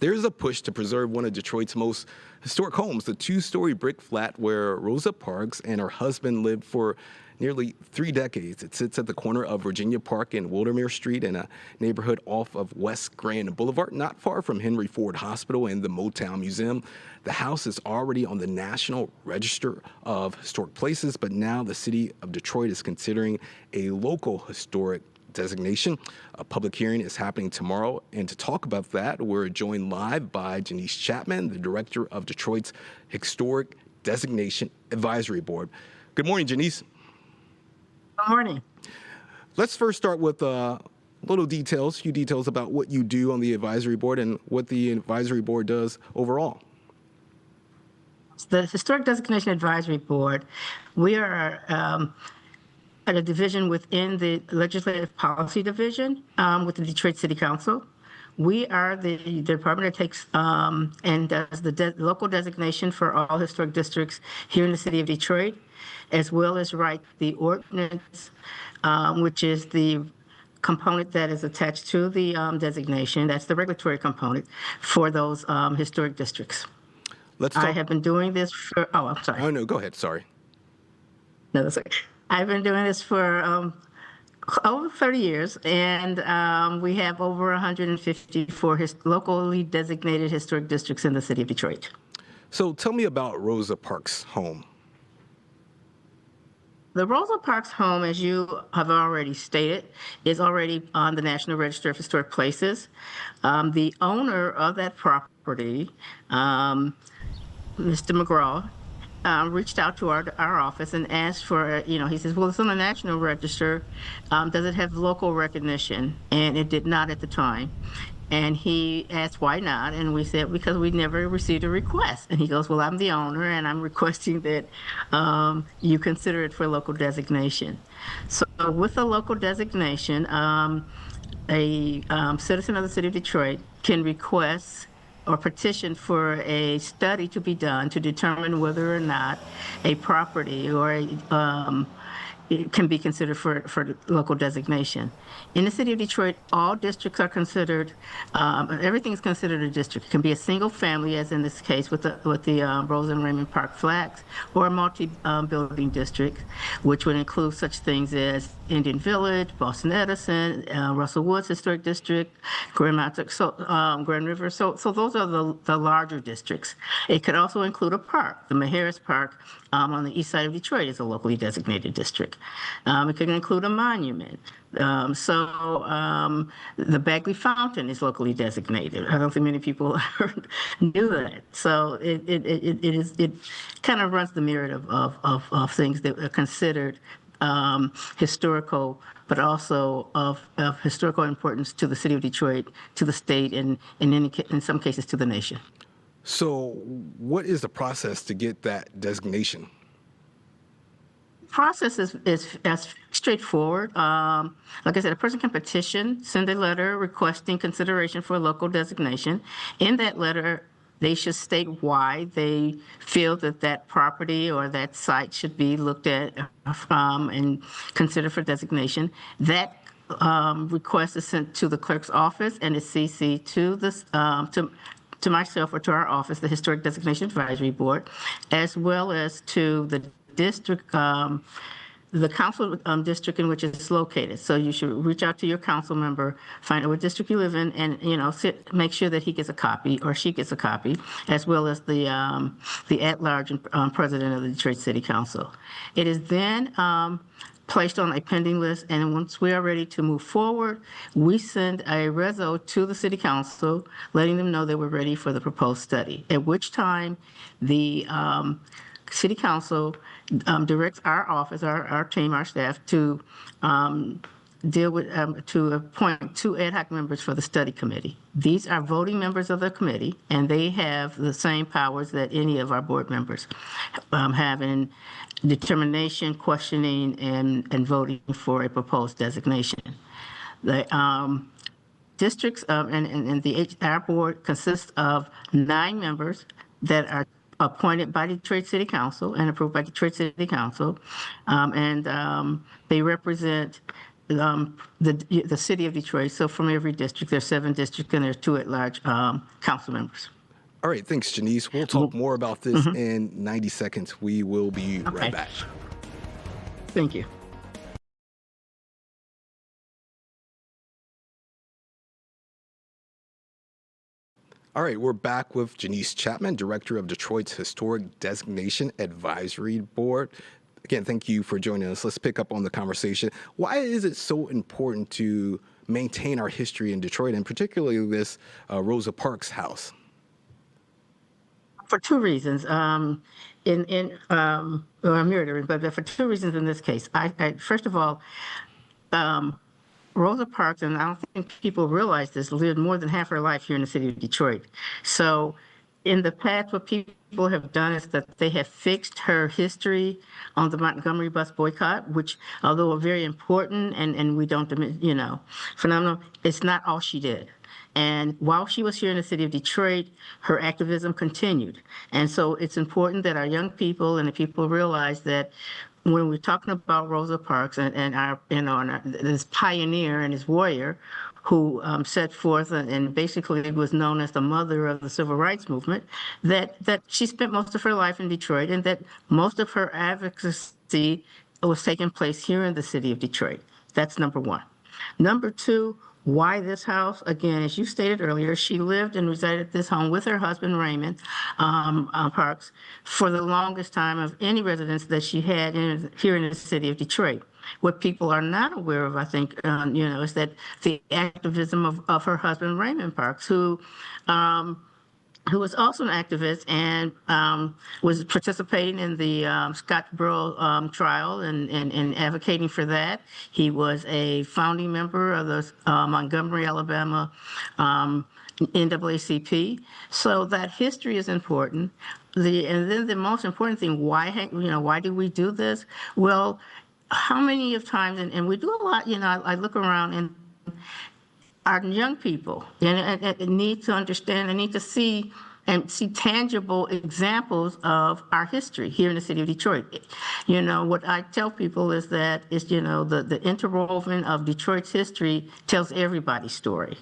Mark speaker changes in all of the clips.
Speaker 1: There's a push to preserve one of Detroit's most historic homes, the two-story brick flat where Rosa Parks and her husband lived for nearly 3 decades. It sits at the corner of Virginia Park and Wildemere Street in a neighborhood off of West Grand Boulevard, not far from Henry Ford Hospital and the Motown Museum. The house is already on the National Register of Historic Places, but now the city of Detroit is considering a local historic designation. A public hearing is happening tomorrow, and to talk about that, we're joined live by Janice Chapman, the director of Detroit's Historic Designation Advisory Board. Good morning, Janice.
Speaker 2: Good morning.
Speaker 1: Let's first start with few details about what you do on the advisory board and what the advisory board does overall.
Speaker 2: The Historic Designation Advisory Board, we are at a division within the Legislative Policy Division with the Detroit City Council. We are the department that takes and does the local designation for all historic districts here in the city of Detroit, as well as write the ordinance, which is the component that is attached to the designation. That's the regulatory component for those historic districts. I have been doing this for, I'm sorry.
Speaker 1: Oh, no, go ahead. Sorry.
Speaker 2: No, that's okay. I've been doing this for over 30 years, and we have over 154 locally designated historic districts in the city of Detroit.
Speaker 1: So tell me about Rosa Parks' home.
Speaker 2: The Rosa Parks home, as you have already stated, is already on the National Register of Historic Places. The owner of that property, Mr. McGraw, reached out to our office and asked for, he says, well, it's on the National Register. Does it have local recognition? And it did not at the time. And he asked why not, and we said because we never received a request. And he goes, well, I'm the owner, and I'm requesting that you consider it for local designation. So with a local designation, a citizen of the city of Detroit can request or petition for a study to be done to determine whether or not a property or it can be considered for local designation. In the city of Detroit, all districts are considered, everything is considered a district. It can be a single family, as in this case with the Rosa and Raymond Park flags, or a multi-building district, which would include such things as Indian Village, Boston Edison, Russell Woods Historic District, Grand River. So those are the larger districts. It could also include a park. The Maharis Park on the east side of Detroit is a locally designated district. It could include a monument. The Bagley Fountain is locally designated. I don't think many people knew that. So it kind of runs the myriad of things that are considered historical, but also of historical importance to the city of Detroit, to the state, and in some cases to the nation.
Speaker 1: So what is the process to get that designation?
Speaker 2: Process is as straightforward. Like I said, a person can petition, send a letter requesting consideration for a local designation. In that letter, they should state why they feel that property or that site should be looked at and considered for designation. That request is sent to the clerk's office and is CC'd to myself or to our office, the Historic Designation Advisory Board, as well as to the district, the council district in which it's located. So you should reach out to your council member, find out what district you live in, and make sure that he gets a copy or she gets a copy, as well as the at-large president of the Detroit City Council. It is then placed on a pending list, and once we are ready to move forward, we send a reso to the City Council, letting them know that we're ready for the proposed study, at which time the City Council directs our office, our team, our staff, to deal with, to appoint 2 ad hoc members for the study committee. These are voting members of the committee, and they have the same powers that any of our board members have in determination, questioning, and voting for a proposed designation. The districts and our board consists of 9 members that are appointed by Detroit City Council and approved by Detroit City Council, and they represent the city of Detroit. So from every district, there's 7 districts, and there's 2 at-large council members.
Speaker 1: All right, thanks, Janice. We'll talk more about this in 90 seconds. We will be right
Speaker 2: Okay.
Speaker 1: back.
Speaker 2: Thank you.
Speaker 1: All right, we're back with Janice Chapman, Director of Detroit's Historic Designation Advisory Board. Again, thank you for joining us. Let's pick up on the conversation. Why is it so important to maintain our history in Detroit, and particularly this Rosa Parks house?
Speaker 2: For 2 reasons. Well, I'm mirroring, but for 2 reasons in this case. First of all, Rosa Parks, and I don't think people realize this, lived more than half her life here in the city of Detroit. So in the past, what people have done is that they have fixed her history on the Montgomery bus boycott, which, although very important and we don't, phenomenal, it's not all she did. And while she was here in the city of Detroit, her activism continued. And so it's important that our young people and the people realize that when we're talking about Rosa Parks and our, this pioneer and this warrior who set forth and basically was known as the mother of the civil rights movement, that she spent most of her life in Detroit, and that most of her advocacy was taking place here in the city of Detroit. That's number 1. Number 2, why this house? Again, as you stated earlier, she lived and resided at this home with her husband, Raymond Parks, for the longest time of any residence that she had here in the city of Detroit. What people are not aware of, I think, is that the activism of her husband, Raymond Parks, who was also an activist and was participating in the Scottsboro trial and advocating for that. He was a founding member of the Montgomery, Alabama NAACP. So that history is important. And then the most important thing, why do we do this? Well, how many of times, and we do a lot, I look around and our young people and need to understand and need to see tangible examples of our history here in the city of Detroit. What I tell people is that the interwoven of Detroit's history tells everybody's story.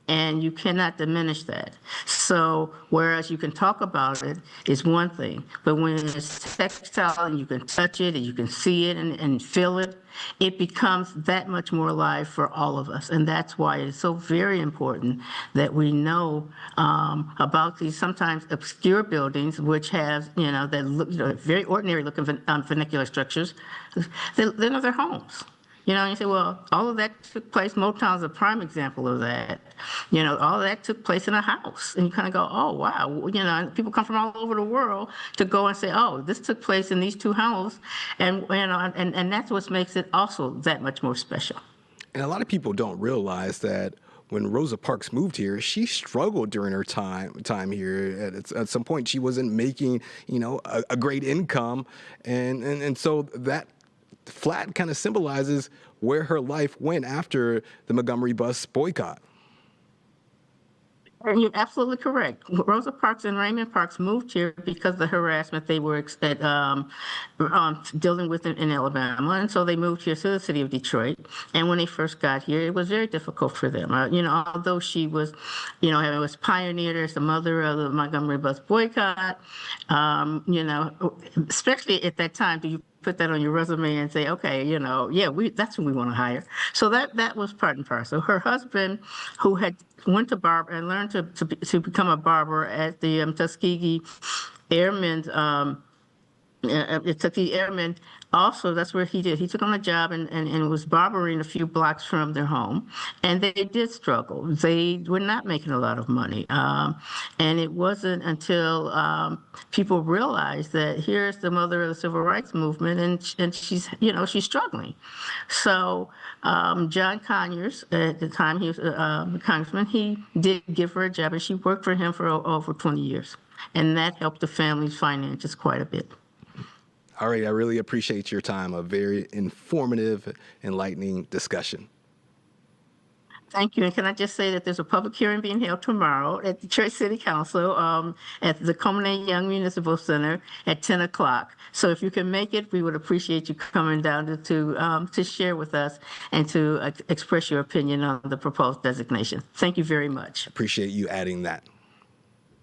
Speaker 2: And you cannot diminish that. So whereas you can talk about it is one thing, but when it's textile and you can touch it and you can see it and feel it, it becomes that much more alive for all of us. And that's why it's so very important that we know about these sometimes obscure buildings, which have, that look, very ordinary looking vernacular structures. They're homes. You say, well, all of that took place. Motown's a prime example of that. All of that took place in a house. And you kind of go, oh, wow. People come from all over the world to go and say, oh, this took place in these 2 houses. And that's what makes it also that much more special.
Speaker 1: And a lot of people don't realize that when Rosa Parks moved here, she struggled during her time here. At some point, she wasn't making, a great income. And so that flat kind of symbolizes where her life went after the Montgomery bus boycott.
Speaker 2: And you're absolutely correct. Rosa Parks and Raymond Parks moved here because of the harassment they were dealing with in Alabama. And so they moved here to the city of Detroit. And when they first got here, it was very difficult for them. Although she was, was pioneered as the mother of the Montgomery bus boycott, especially at that time, do you put that on your resume and say, okay, that's who we want to hire. So that was part and parcel. Her husband, who had went to barber and learned to become a barber at the Tuskegee Airmen's Tuskegee Airmen. Also, that's where he did. He took on a job and was barbering a few blocks from their home. And they did struggle. They were not making a lot of money. And it wasn't until people realized that here's the mother of the civil rights movement, and she's, she's struggling. So John Conyers, at the time he was a congressman, he did give her a job, and she worked for him for over 20 years. And that helped the family's finances quite a bit.
Speaker 1: All right, I really appreciate your time. A very informative, enlightening discussion.
Speaker 2: Thank you. And can I just say that there's a public hearing being held tomorrow at Detroit City Council at the Coleman Young Municipal Center at 10 o'clock. So if you can make it, we would appreciate you coming down to share with us and to express your opinion on the proposed designation. Thank you very much.
Speaker 1: Appreciate you adding that.